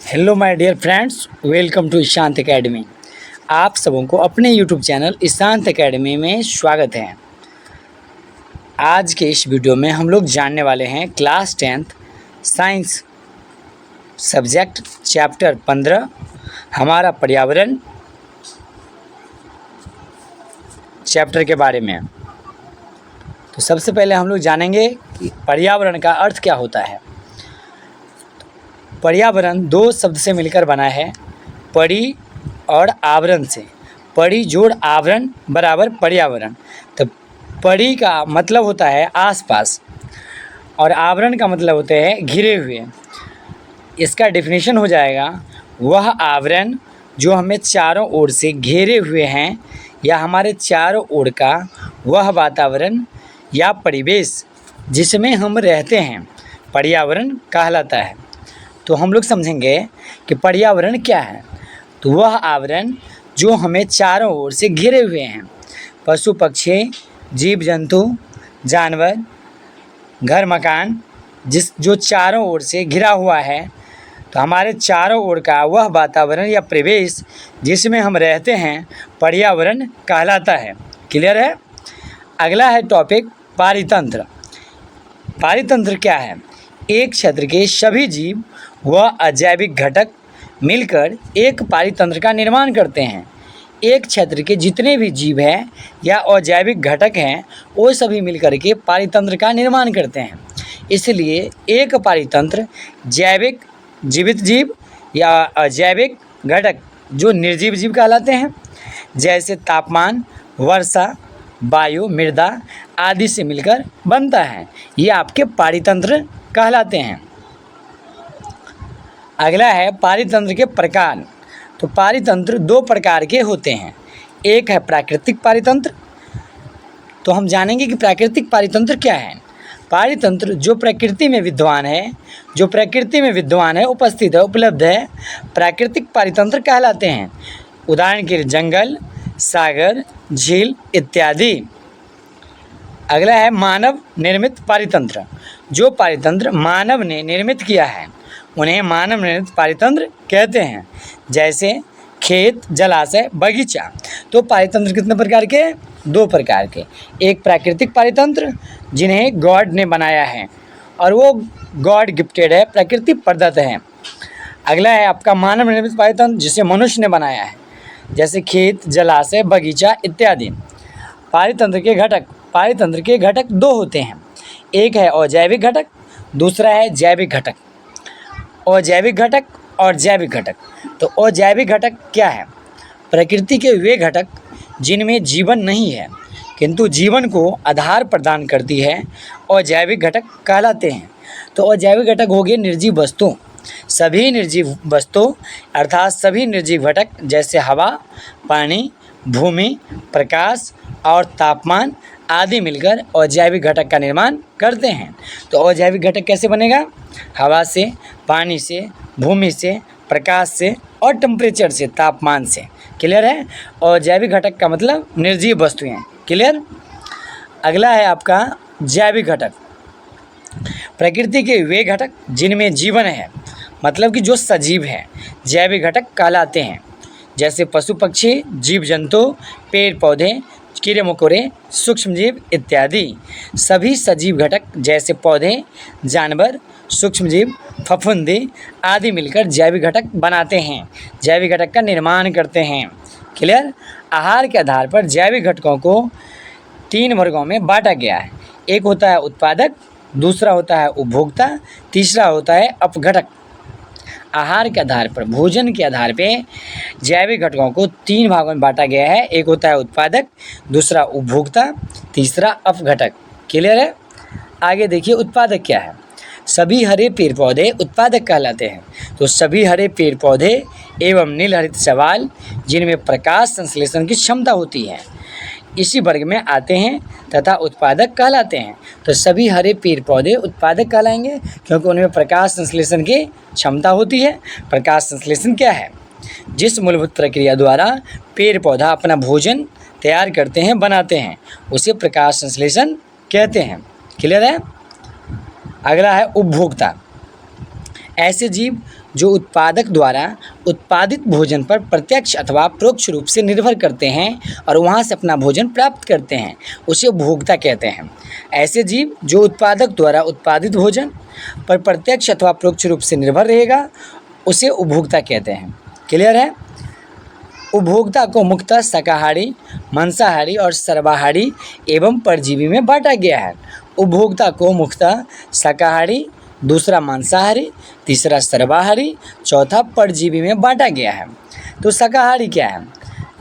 Hello my dear friends, welcome to Ishant academy. आप सबों को अपने यूट्यूब चैनल ईशांत एकेडमी में स्वागत है। आज के इस वीडियो में हम लोग जानने वाले हैं class 10th science subject chapter 15 हमारा पर्यावरण चैप्टर के बारे में। तो सबसे पहले हम लोग जानेंगे कि पर्यावरण का अर्थ क्या होता है। पर्यावरण दो शब्द से मिलकर बना है, परि और आवरण से। परि जोड़ आवरण बराबर पर्यावरण। तो परि का मतलब होता है आसपास और आवरण का मतलब होते हैं घिरे हुए। इसका डेफिनेशन हो जाएगा वह आवरण जो हमें चारों ओर से घेरे हुए हैं या हमारे चारों ओर का वह वातावरण या परिवेश जिसमें हम रहते हैं पर्यावरण कहलाता है। तो हम लोग समझेंगे कि पर्यावरण क्या है। तो वह आवरण जो हमें चारों ओर से घिरे हुए हैं, पशु पक्षी, जीव जंतु, जानवर, घर मकान, जो चारों ओर से घिरा हुआ है। तो हमारे चारों ओर का वह वातावरण या परिवेश जिसमें हम रहते हैं पर्यावरण कहलाता है। क्लियर है। अगला है टॉपिक पारितंत्र। पारितंत्र क्या है? एक क्षेत्र के सभी जीव व अजैविक घटक मिलकर एक पारितंत्र का निर्माण करते हैं। एक क्षेत्र के जितने भी जीव हैं या अजैविक घटक हैं वो सभी मिलकर के पारितंत्र का निर्माण करते हैं। इसलिए एक पारितंत्र जैविक जीवित जीव या अजैविक घटक जो निर्जीव जीव कहलाते हैं, जैसे तापमान, वर्षा, वायु, मृदा आदि से मिलकर बनता है। ये आपके पारितंत्र कहलाते हैं। अगला है पारितंत्र के प्रकार। तो पारितंत्र दो प्रकार के होते हैं। एक है प्राकृतिक पारितंत्र। तो हम जानेंगे कि प्राकृतिक पारितंत्र क्या है। पारितंत्र जो प्रकृति में विद्यमान है, उपस्थित है, उपलब्ध है, प्राकृतिक पारितंत्र कहलाते हैं। उदाहरण के लिए जंगल, सागर, झील इत्यादि। अगला है मानव निर्मित पारितंत्र। जो पारितंत्र मानव ने निर्मित किया है उन्हें मानव निर्मित पारितंत्र कहते हैं, जैसे खेत, जलाशय, बगीचा। तो पारितंत्र कितने प्रकार के? दो प्रकार के। एक प्राकृतिक पारितंत्र जिन्हें गॉड ने बनाया है और वो गॉड गिफ्टेड है, प्रकृति प्रदत्त है। अगला है आपका मानव निर्मित पारितंत्र जिसे मनुष्य ने बनाया है, जैसे खेत, जलाशय, बगीचा इत्यादि। पारितंत्र के घटक दो होते हैं। एक है अजैविक घटक, दूसरा है जैविक घटक। अजैविक घटक और जैविक घटक। तो अजैविक घटक क्या है? प्रकृति के वे घटक जिनमें जीवन नहीं है किंतु जीवन को आधार प्रदान करती है, अजैविक घटक कहलाते हैं। तो अजैविक घटक हो गए निर्जीव वस्तु। सभी निर्जीव वस्तु अर्थात सभी निर्जीव घटक जैसे हवा, पानी, भूमि, प्रकाश और तापमान आदि मिलकर अजैविक घटक का निर्माण करते हैं। तो अजैविक घटक कैसे बनेगा? हवा से, पानी से, भूमि से, प्रकाश से और टेम्परेचर से, तापमान से। क्लियर है। अजैविक घटक का मतलब निर्जीव वस्तुएं। क्लियर। अगला है आपका जैविक घटक। प्रकृति के वे घटक जिनमें जीवन है, मतलब कि जो सजीव है, जैविक घटक कहलाते हैं, जैसे पशु पक्षी, जीव जंतु, पेड़ पौधे, कीड़े मकोड़े, सूक्ष्मजीव इत्यादि। सभी सजीव घटक जैसे पौधे, जानवर, सूक्ष्मजीव, फफूंदी आदि मिलकर जैविक घटक बनाते हैं, जैविक घटक का निर्माण करते हैं। क्लियर। आहार के आधार पर जैविक घटकों को तीन वर्गों में बांटा गया है। एक होता है उत्पादक, दूसरा होता है उपभोक्ता, तीसरा होता है अपघटक। आहार के आधार पर, भोजन के आधार पे जैविक घटकों को तीन भागों में बांटा गया है। एक होता है उत्पादक, दूसरा उपभोक्ता, तीसरा अपघटक। क्लियर है। आगे देखिए उत्पादक क्या है। सभी हरे पेड़ पौधे उत्पादक कहलाते हैं। तो सभी हरे पेड़ पौधे एवं नीलहरित शैवाल जिनमें प्रकाश संश्लेषण की क्षमता होती है इसी वर्ग में आते हैं तथा उत्पादक कहलाते हैं। तो सभी हरे पेड़ पौधे उत्पादक कहलाएंगे क्योंकि उनमें प्रकाश संश्लेषण की क्षमता होती है। प्रकाश संश्लेषण क्या है? जिस मूलभूत प्रक्रिया द्वारा पेड़ पौधा अपना भोजन तैयार करते हैं, बनाते हैं, उसे प्रकाश संश्लेषण कहते हैं। क्लियर है। अगला है उपभोक्ता। ऐसे जीव जो उत्पादक द्वारा उत्पादित भोजन पर प्रत्यक्ष अथवा परोक्ष रूप से निर्भर करते हैं और वहाँ से अपना भोजन प्राप्त करते हैं, उसे उपभोक्ता कहते हैं। ऐसे जीव जो उत्पादक द्वारा उत्पादित भोजन पर प्रत्यक्ष अथवा परोक्ष रूप से निर्भर रहेगा, उसे उपभोक्ता कहते हैं। क्लियर है? उपभोक्ता को मुख्यतः शाकाहारी, मांसाहारी और सर्वाहारी एवं परजीवी में बांटा गया है। उपभोक्ता को मुख्यतः शाकाहारी, दूसरा मांसाहारी, तीसरा सर्वाहारी, चौथा परजीवी में बांटा गया है। तो शाकाहारी क्या है?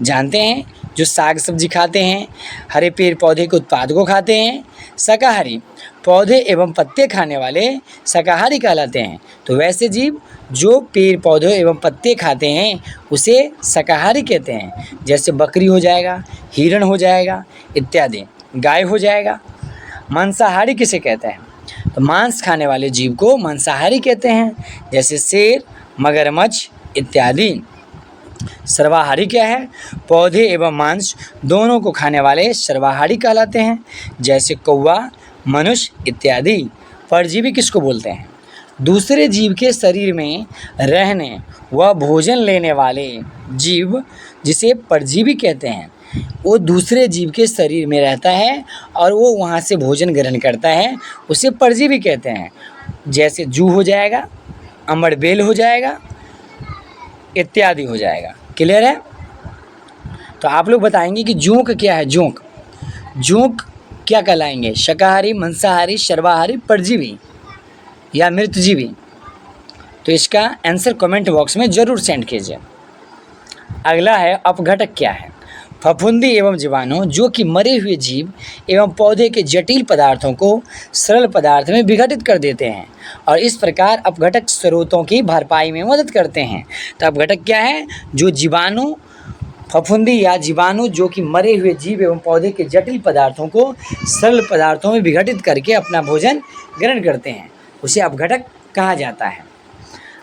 जानते हैं, जो साग सब्जी खाते हैं, हरे पेड़ पौधे के उत्पाद को खाते हैं, शाकाहारी। पौधे एवं पत्ते खाने वाले शाकाहारी कहलाते हैं। तो वैसे जीव जो पेड़ पौधे एवं पत्ते खाते हैं उसे शाकाहारी कहते हैं। जैसे बकरी हो जाएगा, हिरण हो जाएगा इत्यादि, गाय हो जाएगा। मांसाहारी किसे कहते हैं? तो मांस खाने वाले जीव को मांसाहारी कहते हैं, जैसे शेर, मगरमच्छ इत्यादि। सर्वाहारी क्या है? पौधे एवं मांस दोनों को खाने वाले सर्वाहारी कहलाते हैं, जैसे कौवा, मनुष्य इत्यादि। परजीवी किसको बोलते हैं? दूसरे जीव के शरीर में रहने व भोजन लेने वाले जीव, जिसे परजीवी कहते हैं। वो दूसरे जीव के शरीर में रहता है और वो वहाँ से भोजन ग्रहण करता है, उसे परजीवी कहते हैं। जैसे जू हो जाएगा, अमरबेल हो जाएगा इत्यादि हो जाएगा। क्लियर है? तो आप लोग बताएंगे कि जोंक क्या है? जोंक क्या कहलाएंगे? शाकाहारी, मांसाहारी, सर्वाहारी, परजीवी या मृतजीवी? तो इसका आंसर कमेंट बॉक्स में ज़रूर सेंड कीजिए। अगला है अपघटक क्या है? फफूंदी एवं जीवाणु जो कि मरे हुए जीव एवं पौधे के जटिल पदार्थों को सरल पदार्थ में विघटित कर देते हैं और इस प्रकार अपघटक स्रोतों की भरपाई में मदद करते हैं। तो अपघटक क्या है? जो जीवाणु, फफूंदी या जीवाणु जो कि मरे हुए जीव एवं पौधे के जटिल पदार्थों को सरल पदार्थों में विघटित करके अपना भोजन ग्रहण करते हैं, उसे अपघटक कहा जाता है।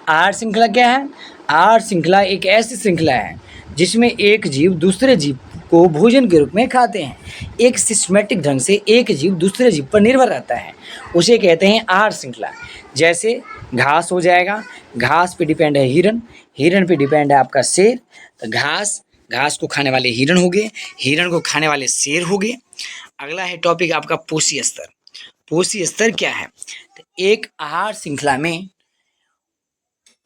आहार श्रृंखला क्या है? आहार श्रृंखला एक ऐसी श्रृंखला है जिसमें एक जीव दूसरे जीव को भोजन के रूप में खाते हैं। एक सिस्टमेटिक ढंग से एक जीव दूसरे जीव पर निर्भर रहता है, उसे कहते हैं आहार श्रृंखला। जैसे घास हो जाएगा, घास पे डिपेंड है हिरण, हिरण पे डिपेंड है आपका शेर। तो घास को खाने वाले हिरण हो गए, हिरण को खाने वाले शेर हो गए। अगला है टॉपिक आपका पोषी स्तर। पोषी स्तर क्या है? तो एक आहार श्रृंखला में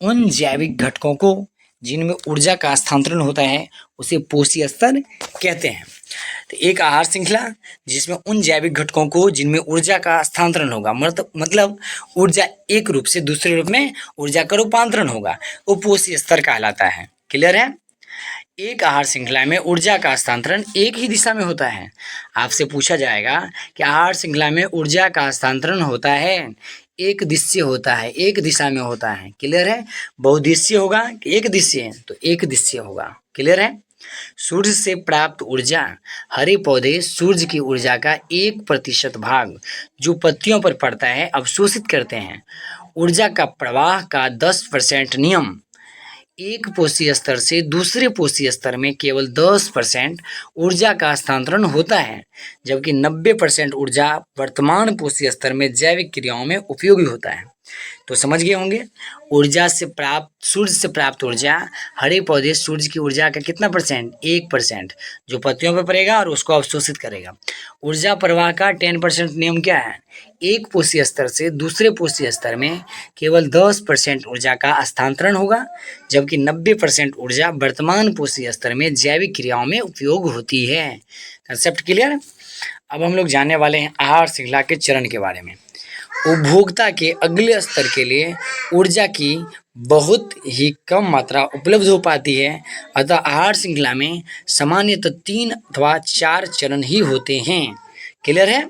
उन जैविक घटकों को जिनमें ऊर्जा का स्थानांतरण होता है उसे पोषी स्तर कहते हैं। तो एक आहार श्रृंखला जिसमें उन जैविक घटकों को जिनमें ऊर्जा का स्थानांतरण होगा, मतलब ऊर्जा एक रूप से दूसरे रूप में ऊर्जा का रूपांतरण होगा, वो पोषी स्तर कहलाता है। क्लियर है? एक आहार श्रृंखला में ऊर्जा का हस्तांतरण एक ही दिशा में होता है। आपसे पूछा जाएगा कि आहार श्रृंखला में ऊर्जा का हस्तांतरण होता है, एक दिशा होता है, एक दिशा में होता है। क्लियर है? बहुदिशीय होगा कि एक दिशीय? तो एक दिशीय होगा। क्लियर है? सूर्य से प्राप्त ऊर्जा, हरे पौधे सूर्य की ऊर्जा का 1% भाग जो पत्तियों पर पड़ता है अवशोषित करते हैं। ऊर्जा का प्रवाह का 10% नियम, एक पोषी स्तर से दूसरे पोषी स्तर में केवल 10% ऊर्जा का हस्तांतरण होता है, जबकि 90% ऊर्जा वर्तमान पोषी स्तर में जैविक क्रियाओं में उपयोगी होता है। तो समझ गए होंगे, सूर्य से प्राप्त ऊर्जा, हरे पौधे सूर्य की ऊर्जा का कितना परसेंट? 1% जो पत्तियों पर पड़ेगा और उसको अवशोषित करेगा। ऊर्जा प्रवाह का 10% नियम क्या है? एक पोषी स्तर से दूसरे पोषी स्तर में केवल 10% ऊर्जा का हस्तांतरण होगा, जबकि 90% ऊर्जा वर्तमान पोषी स्तर में जैविक क्रियाओं में उपयोग होती है। Concept clear? अब हम लोग जानने वाले हैं आहार श्रृंखला के चरण के बारे में। उपभोक्ता के अगले स्तर के लिए ऊर्जा की बहुत ही कम मात्रा उपलब्ध हो पाती है, अतः आहार श्रृंखला में सामान्यतः 3 अथवा 4 चरण ही होते हैं। क्लियर है?